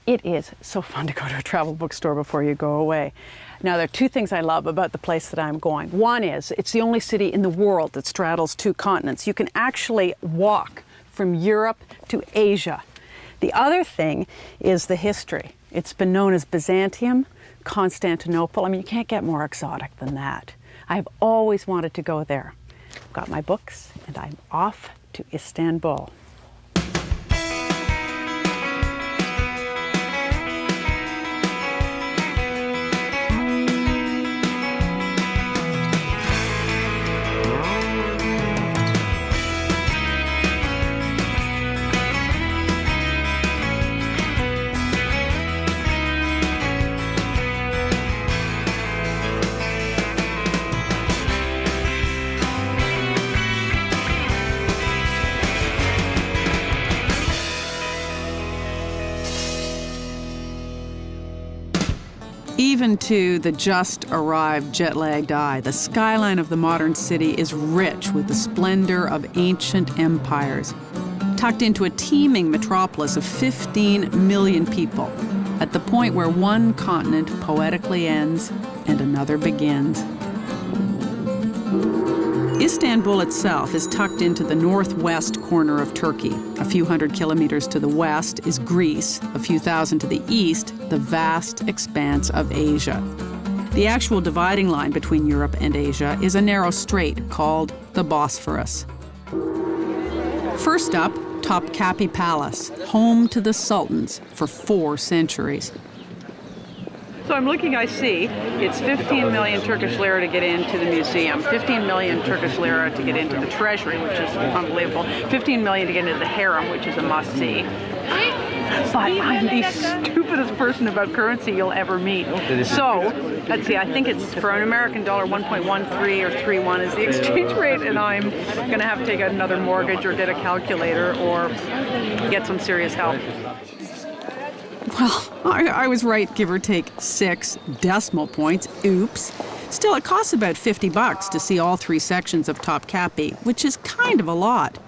It is so fun to go to a travel bookstore before you go away. Now, there are two things I love about the place that I'm going. One is it's the only city in the world that straddles two continents. You can actually walk from Europe to Asia. The other thing is the history. It's been known as Byzantium, Constantinople. I mean, you can't get more exotic than that. I've always wanted to go there. I've got my books, and I'm off to Istanbul. Even to the just-arrived jet-lagged eye, the skyline of the modern city is rich with the splendor of ancient empires, tucked into a teeming metropolis of 15 million people, at the point where one continent poetically ends and another begins. Istanbul itself is tucked into the northwest corner of Turkey. A few hundred kilometers to the west is Greece. A few thousand to the east, the vast expanse of Asia. The actual dividing line between Europe and Asia is a narrow strait called the Bosphorus. First up, Topkapi Palace, home to the sultans for 4 centuries. So I'm looking, I see, it's 15 million Turkish lira to get into the museum, 15 million Turkish lira to get into the treasury, which is unbelievable, 15 million to get into the harem, which is a must-see. But I'm the stupidest person about currency you'll ever meet. So, let's see, I think it's, for an American dollar, 1.13 or 31 is the exchange rate, and I'm going to have to take another mortgage or get a calculator or get some serious help. Well, I was right, give or take 6 decimal points. Oops. Still, it costs about $50 to see all 3 sections of Topkapi, which is kind of a lot.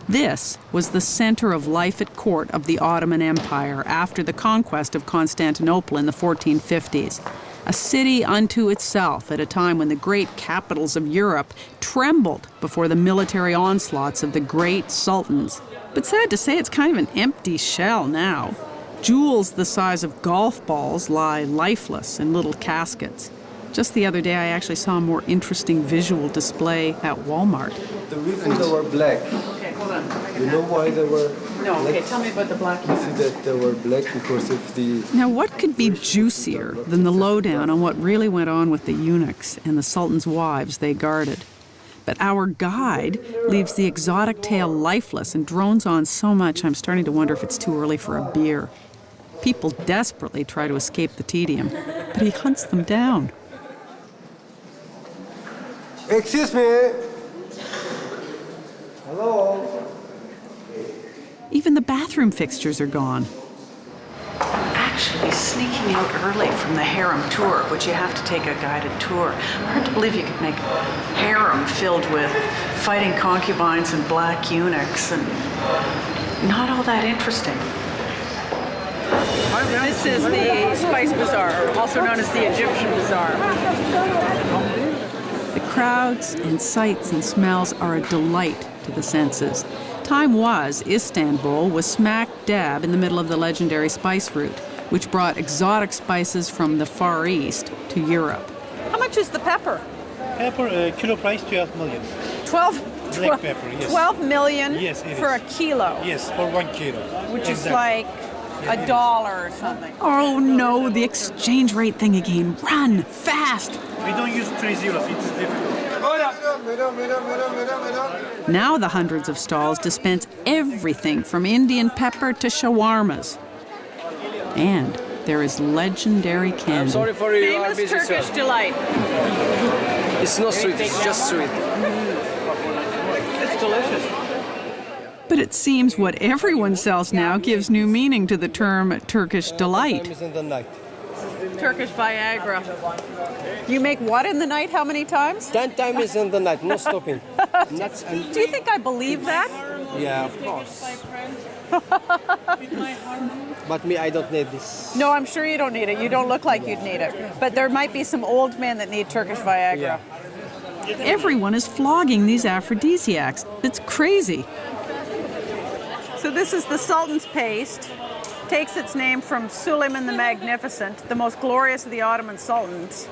This was the center of life at court of the Ottoman Empire after the conquest of Constantinople in the 1450s. A city unto itself at a time when the great capitals of Europe trembled before the military onslaughts of the great sultans. But sad to say, it's kind of an empty shell now. Jewels the size of golf balls lie lifeless in little caskets. Just the other day, I actually saw a more interesting visual display at Walmart. The reason they were black. Okay, hold on. You know why they were No, black? okay, tell me about the black. You see that they were black because of the... Now, what could be juicier than the lowdown on what really went on with the eunuchs and the Sultan's wives they guarded? But our guide leaves the exotic tale lifeless and drones on so much I'm starting to wonder if it's too early for a beer. People desperately try to escape the tedium, but he hunts them down. Excuse me. Hello. Even the bathroom fixtures are gone. Actually sneaking out early from the harem tour, which you have to take a guided tour. Hard to believe you could make harem filled with fighting concubines and black eunuchs, and not all that interesting. This is the Spice Bazaar, also known as the Egyptian Bazaar. The crowds and sights and smells are a delight to the senses. Time was, Istanbul was smack dab in the middle of the legendary spice route, which brought exotic spices from the Far East to Europe. How much is the pepper? Pepper, kilo price 12 million. 12? Black pepper, yes. 12 million yes, for is. a kilo? Yes, for 1 kilo. Which is like $1 or something. Oh no, the exchange rate thing again. Run, fast! We don't use 3 zeros, it is different. Now the hundreds of stalls dispense everything from Indian pepper to shawarmas. And there is legendary candy. I'm sorry for you. Famous Turkish delight. It's not sweet, it's just sweet. It's delicious. But it seems what everyone sells now gives new meaning to the term Turkish delight. Time is in the night. Turkish Viagra. You make what in the night? How many times? 10 times in the night, no stopping. Do you think I believe that? Yeah, of course. But me, I don't need this. No, I'm sure you don't need it. You don't look like you'd need it. But there might be some old men that need Turkish Viagra. Everyone is flogging these aphrodisiacs. It's crazy. So this is the Sultan's paste. Takes its name from Suleiman the Magnificent, the most glorious of the Ottoman sultans.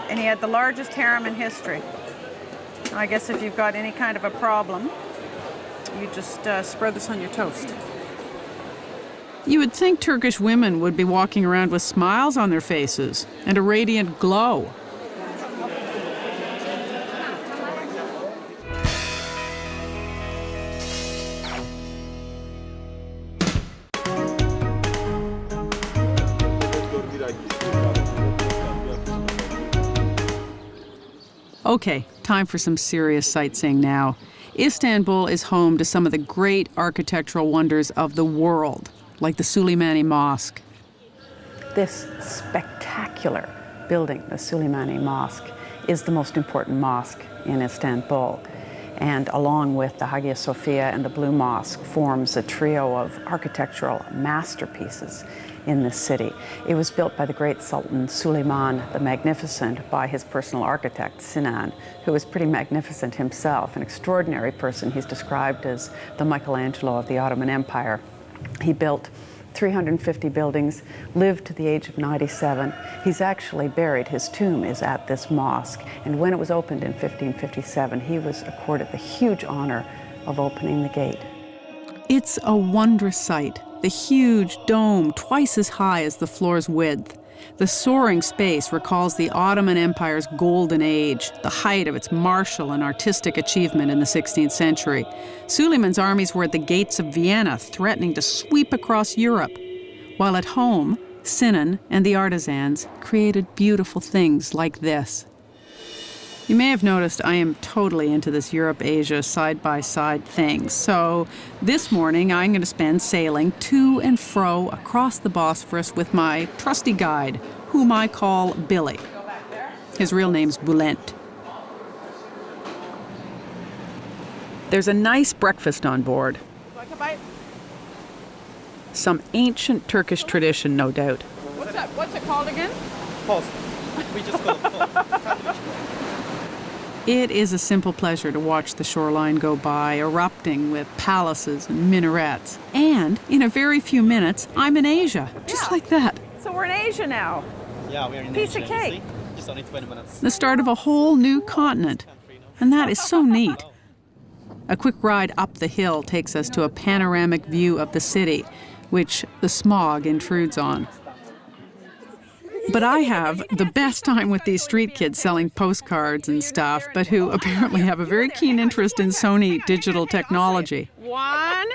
And he had the largest harem in history. I guess if you've got any kind of a problem, you just spread this on your toast. You would think Turkish women would be walking around with smiles on their faces and a radiant glow. Okay, time for some serious sightseeing now. Istanbul is home to some of the great architectural wonders of the world, like the Süleymaniye Mosque. This spectacular building, the Süleymaniye Mosque, is the most important mosque in Istanbul. And along with the Hagia Sophia and the Blue Mosque, forms a trio of architectural masterpieces in this city. It was built by the great Sultan Suleiman the Magnificent by his personal architect, Sinan, who was pretty magnificent himself, an extraordinary person. He's described as the Michelangelo of the Ottoman Empire. He built 350 buildings, lived to the age of 97. He's actually buried, his tomb is at this mosque. And when it was opened in 1557, he was accorded the huge honor of opening the gate. It's a wondrous sight. The huge dome, twice as high as the floor's width. The soaring space recalls the Ottoman Empire's golden age, the height of its martial and artistic achievement in the 16th century. Suleiman's armies were at the gates of Vienna, threatening to sweep across Europe. While at home, Sinan and the artisans created beautiful things like this. You may have noticed I am totally into this Europe-Asia side-by-side thing. So this morning I'm going to spend sailing to and fro across the Bosphorus with my trusty guide, whom I call Billy. His real name's Bülent. There's a nice breakfast on board. Some ancient Turkish tradition, no doubt. What's it called again? Post. We just call it post. It is a simple pleasure to watch the shoreline go by, erupting with palaces and minarets. And in a very few minutes, I'm in Asia, just like that. So we're in Asia now. Yeah, we're in Piece Asia, of cake. you see? Just only 20 minutes. The start of a whole new continent. And that is so neat. A quick ride up the hill takes us to a panoramic view of the city, which the smog intrudes on. But I have the best time with these street kids selling postcards and stuff, but who apparently have a very keen interest in Sony digital technology. One.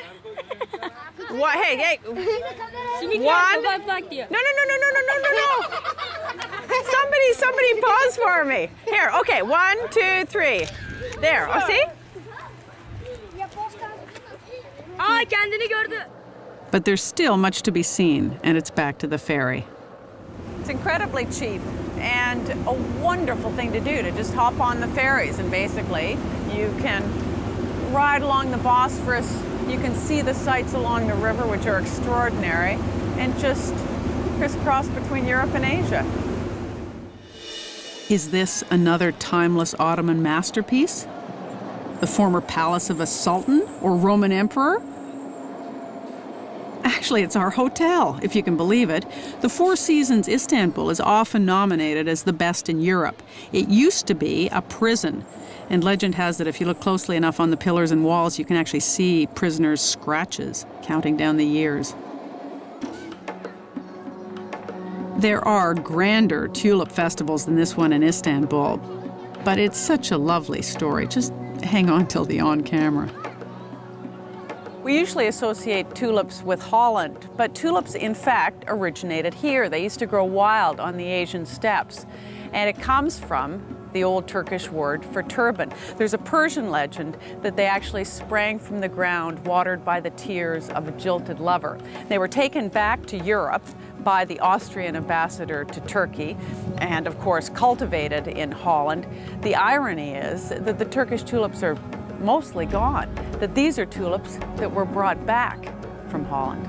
Hey. One. No. Somebody pause for me. Here, okay, 1, 2, 3. There, oh, see? Kendini gördü. But there's still much to be seen, and it's back to the ferry. It's incredibly cheap and a wonderful thing to do, to just hop on the ferries, and basically you can ride along the Bosphorus, you can see the sights along the river, which are extraordinary, and just crisscross between Europe and Asia. Is this another timeless Ottoman masterpiece? The former palace of a sultan or Roman emperor? Actually, it's our hotel, if you can believe it. The Four Seasons Istanbul is often nominated as the best in Europe. It used to be a prison, and legend has it if you look closely enough on the pillars and walls, you can actually see prisoners' scratches counting down the years. There are grander tulip festivals than this one in Istanbul, but it's such a lovely story. Just hang on till the on-camera. We usually associate tulips with Holland, but tulips in fact originated here. They used to grow wild on the Asian steppes, and it comes from the old Turkish word for turban. There's a Persian legend that they actually sprang from the ground, watered by the tears of a jilted lover. They were taken back to Europe by the Austrian ambassador to Turkey, and of course cultivated in Holland. The irony is that the Turkish tulips are mostly gone, that these are tulips that were brought back from Holland.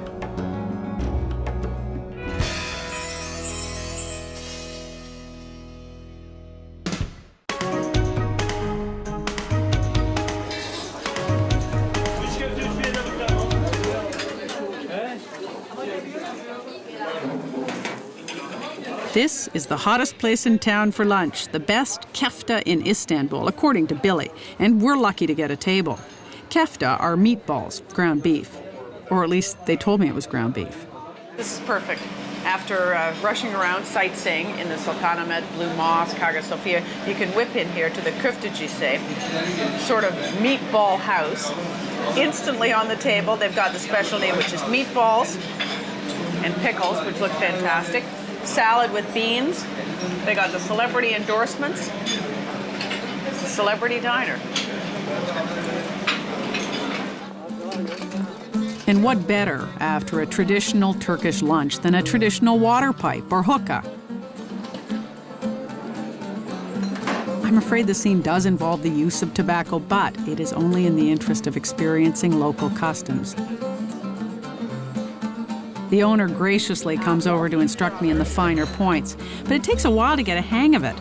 This is the hottest place in town for lunch, the best kefta in Istanbul, according to Billy, and we're lucky to get a table. Kefta are meatballs, ground beef. Or at least they told me it was ground beef. This is perfect. After rushing around sightseeing in the Sultanahmet, Blue Mosque, Hagia Sophia, you can whip in here to the Köftecisi, sort of meatball house. Instantly on the table, they've got the specialty, which is meatballs and pickles, which look fantastic. Salad with beans. They got the celebrity endorsements. It's a celebrity diner. And what better after a traditional Turkish lunch than a traditional water pipe or hookah? I'm afraid the scene does involve the use of tobacco, but it is only in the interest of experiencing local customs. The owner graciously comes over to instruct me in the finer points, but it takes a while to get a hang of it.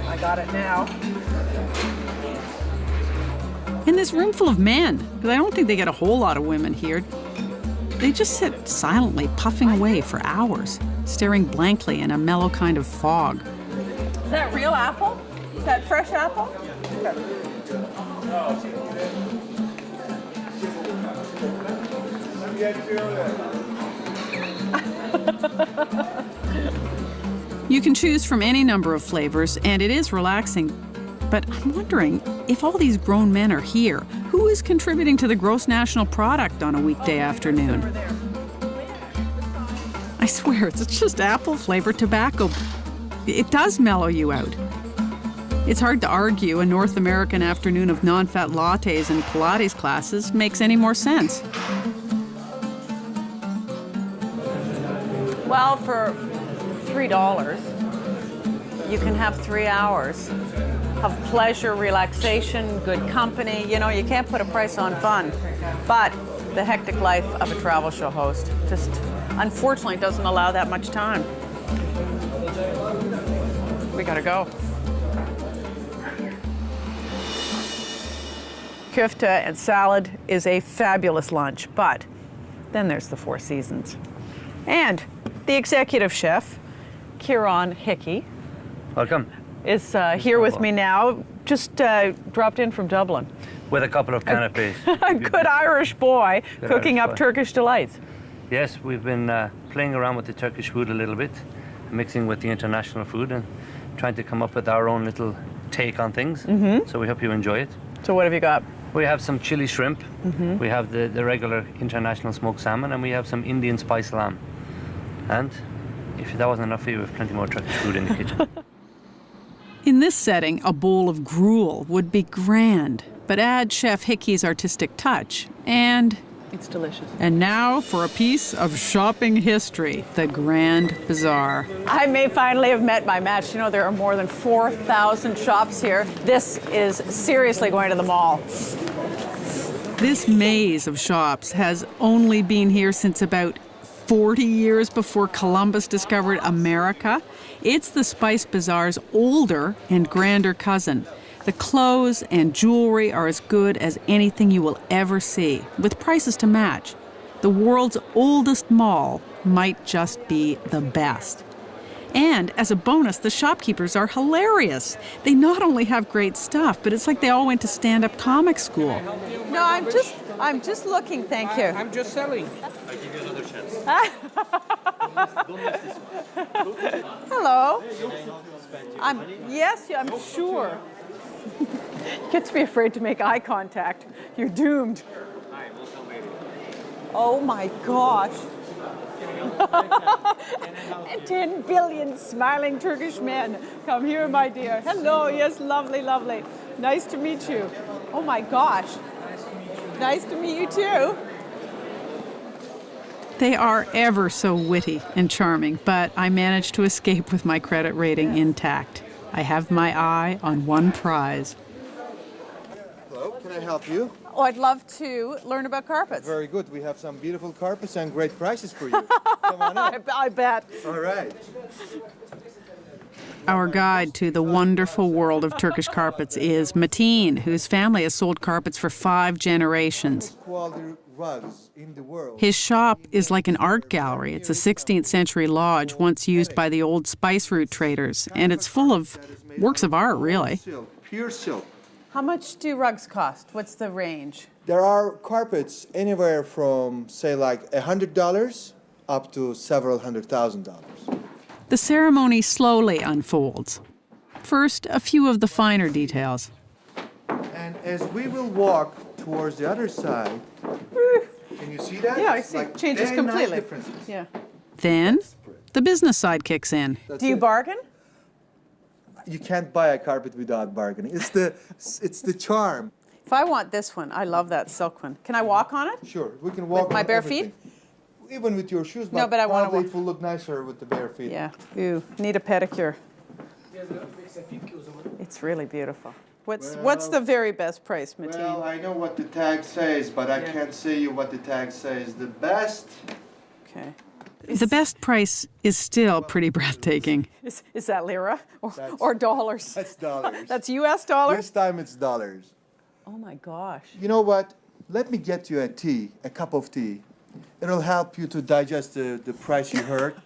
I got it now. In this room full of men, because I don't think they get a whole lot of women here, they just sit silently puffing away for hours, staring blankly in a mellow kind of fog. Is that real apple? Is that fresh apple? You can choose from any number of flavors, and it is relaxing. But I'm wondering, if all these grown men are here, who is contributing to the gross national product on a weekday afternoon? I swear, it's just apple-flavored tobacco. It does mellow you out. It's hard to argue a North American afternoon of non-fat lattes and Pilates classes makes any more sense. Well, for $3, you can have 3 hours of pleasure, relaxation, good company. You know, you can't put a price on fun. But the hectic life of a travel show host just unfortunately doesn't allow that much time. We gotta go. Kofta and salad is a fabulous lunch, but then there's the Four Seasons. And the executive chef, Kieran Hickey, welcome. Is here with me now. Just dropped in from Dublin. With a couple of canapes. A good Irish boy cooking up Turkish delights. Yes, we've been playing around with the Turkish food a little bit, mixing with the international food and trying to come up with our own little take on things. Mm-hmm. So we hope you enjoy it. So what have you got? We have some chili shrimp, we have the regular international smoked salmon, and we have some Indian spice lamb. And if that wasn't enough for you, we have plenty more Turkish food in the kitchen. In this setting, a bowl of gruel would be grand, but add Chef Hickey's artistic touch, and it's delicious. And now for a piece of shopping history, the Grand Bazaar. I may finally have met my match. You know, there are more than 4,000 shops here. This is seriously going to the mall. This maze of shops has only been here since about 40 years before Columbus discovered America. It's the Spice Bazaar's older and grander cousin. The clothes and jewelry are as good as anything you will ever see, with prices to match. The world's oldest mall might just be the best. And as a bonus, the shopkeepers are hilarious. They not only have great stuff, but it's like they all went to stand-up comic school. No, I'm just looking, thank you. I'm just selling. I'll give you another chance. Hello. Yes, I'm sure. Gets me afraid to make eye contact. You're doomed. Oh my gosh. 10 billion smiling Turkish men. Come here, my dear. Hello, yes, lovely, lovely. Nice to meet you. Oh my gosh. Nice to meet you too. They are ever so witty and charming, but I managed to escape with my credit rating intact. I have my eye on one prize. Hello, can I help you? Oh, I'd love to learn about carpets. Very good. We have some beautiful carpets and great prices for you. Come on in. I bet. All right. Our guide to the wonderful world of Turkish carpets is Metin, whose family has sold carpets for 5 generations. Quality rugs in the world. His shop is like an art gallery. It's a 16th century lodge once used by the old spice route traders, and it's full of works of art, really. Silk, pure silk. How much do rugs cost? What's the range? There are carpets anywhere from, say, like $100 up to several $100,000. The ceremony slowly unfolds. First, a few of the finer details. And as we will walk towards the other side, can you see that? Yeah, I It's see. like Changes day and night completely. differences. Yeah. Then, the business side kicks in. That's Do you it. bargain? You can't buy a carpet without bargaining. It's the charm. If I want this one, I love that silk one. Can I walk on it? Sure, we can walk With my on bare everything. Even with your shoes, No, but I wanna probably walk- it will look nicer with the bare feet. Yeah. Ooh, need a pedicure. It's really beautiful. What's the very best price, Metin? Well, I know what the tag says, but I can't say you what the tag says. The best. Okay. The best price is still pretty breathtaking. Is that lira or dollars? That's dollars. That's U.S. dollars? This time it's dollars. Oh my gosh. You know what? Let me get you a cup of tea. It'll help you to digest the price you heard.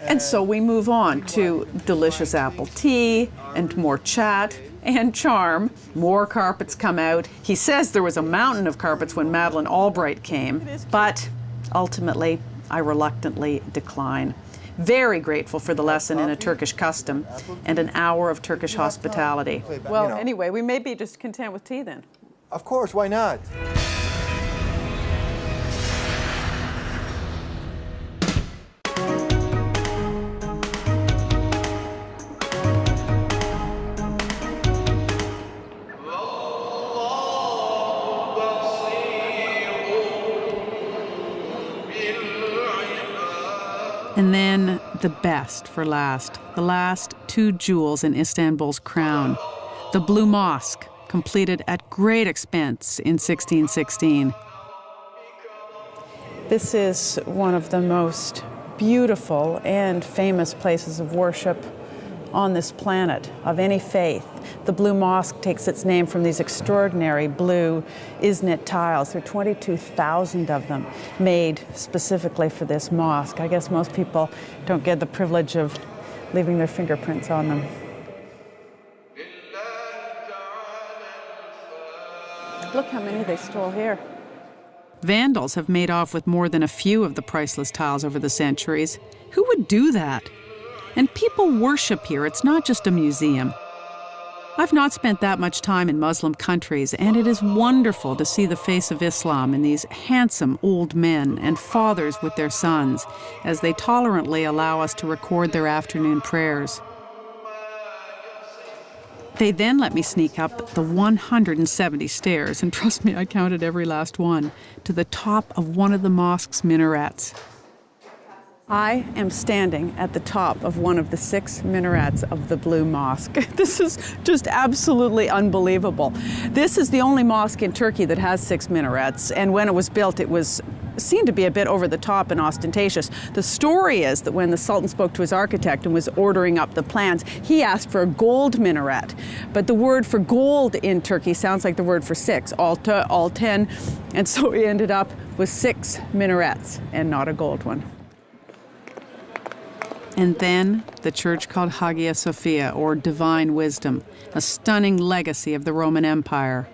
And so we move on to delicious apple tea and more chat and charm. More carpets come out. He says there was a mountain of carpets when Madeleine Albright came, but ultimately I reluctantly decline. Very grateful for the lesson in a Turkish custom and an hour of Turkish hospitality. Well, anyway, we may be just content with tea then. Of course, why not? And then the best for last, the last 2 jewels in Istanbul's crown. The Blue Mosque, completed at great expense in 1616. This is one of the most beautiful and famous places of worship on this planet, of any faith. The Blue Mosque takes its name from these extraordinary blue isnit tiles. There are 22,000 of them made specifically for this mosque. I guess most people don't get the privilege of leaving their fingerprints on them. Look how many they stole here. Vandals have made off with more than a few of the priceless tiles over the centuries. Who would do that? And people worship here. It's not just a museum. I've not spent that much time in Muslim countries, and it is wonderful to see the face of Islam in these handsome old men and fathers with their sons, as they tolerantly allow us to record their afternoon prayers. They then let me sneak up the 170 stairs, and trust me, I counted every last one, to the top of one of the mosque's minarets. I am standing at the top of one of the 6 minarets of the Blue Mosque. This is just absolutely unbelievable. This is the only mosque in Turkey that has 6 minarets, and when it was built, it was seemed to be a bit over the top and ostentatious. The story is that when the Sultan spoke to his architect and was ordering up the plans, he asked for a gold minaret. But the word for gold in Turkey sounds like the word for 6, alta, alten, and so he ended up with 6 minarets and not a gold one. And then the church called Hagia Sophia, or Divine Wisdom, a stunning legacy of the Roman Empire.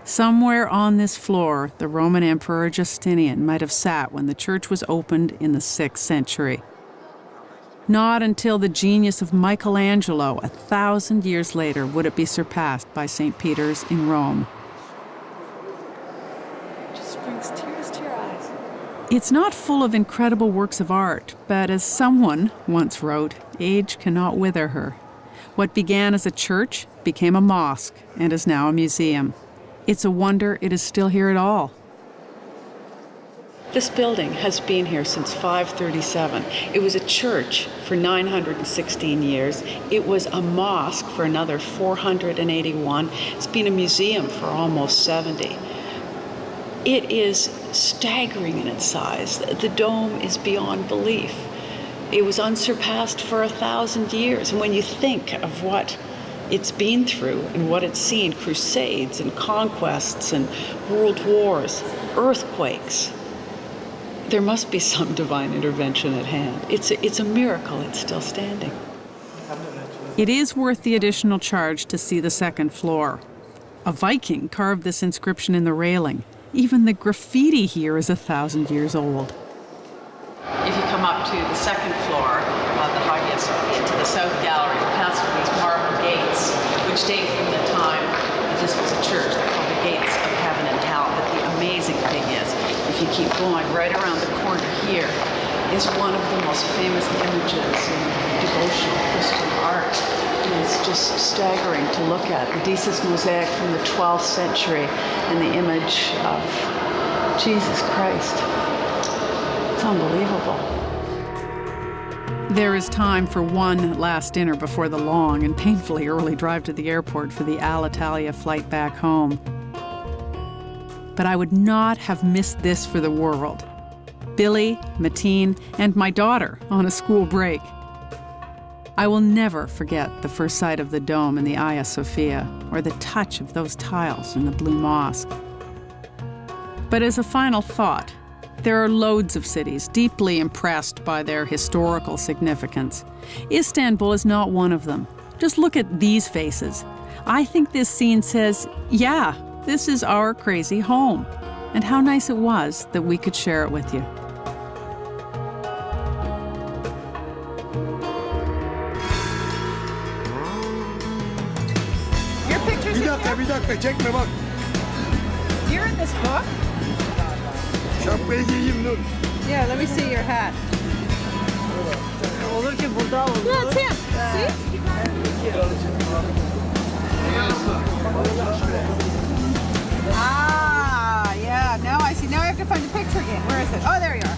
Somewhere on this floor, the Roman Emperor Justinian might have sat when the church was opened in the 6th century. Not until the genius of Michelangelo 1,000 years later would it be surpassed by St. Peter's in Rome. Just brings tears to your eyes. It's not full of incredible works of art, but as someone once wrote, age cannot wither her. What began as a church became a mosque and is now a museum. It's a wonder it is still here at all. This building has been here since 537. It was a church for 916 years. It was a mosque for another 481. It's been a museum for almost 70. It is staggering in its size. The dome is beyond belief. It was unsurpassed for 1,000 years. And when you think of what it's been through and what it's seen, crusades and conquests and world wars, earthquakes, there must be some divine intervention at hand. It's a miracle it's still standing. It is worth the additional charge to see the second floor. A Viking carved this inscription in the railing. Even the graffiti here is 1,000 years old. If you come up to the second floor of the Hagia Sophia, to the south gallery, you pass through these marble gates, which date from the time that this was a church. They're called the gates of heaven and hell. But the amazing thing is, if you keep going right around the corner here, is one of the most famous images in devotional Christian art. It's just staggering to look at. The Desis mosaic from the 12th century and the image of Jesus Christ. It's unbelievable. There is time for one last dinner before the long and painfully early drive to the airport for the Alitalia flight back home. But I would not have missed this for the world. Billy, Mateen, and my daughter on a school break. I will never forget the first sight of the dome in the Hagia Sophia or the touch of those tiles in the Blue Mosque. But as a final thought, there are loads of cities deeply impressed by their historical significance. Istanbul is not one of them. Just look at these faces. I think this scene says, yeah, this is our crazy home. And how nice it was that we could share it with you. Your pictures in here? Bir dakika çekme bak. You're in this book? Şapkayı giyeyim dur. Yeah, let me see your hat. Olur ki burada olur. Yeah, it's him. See? Ah, yeah, now I see. Now I have to find the picture again. Where is it? Oh, there you are.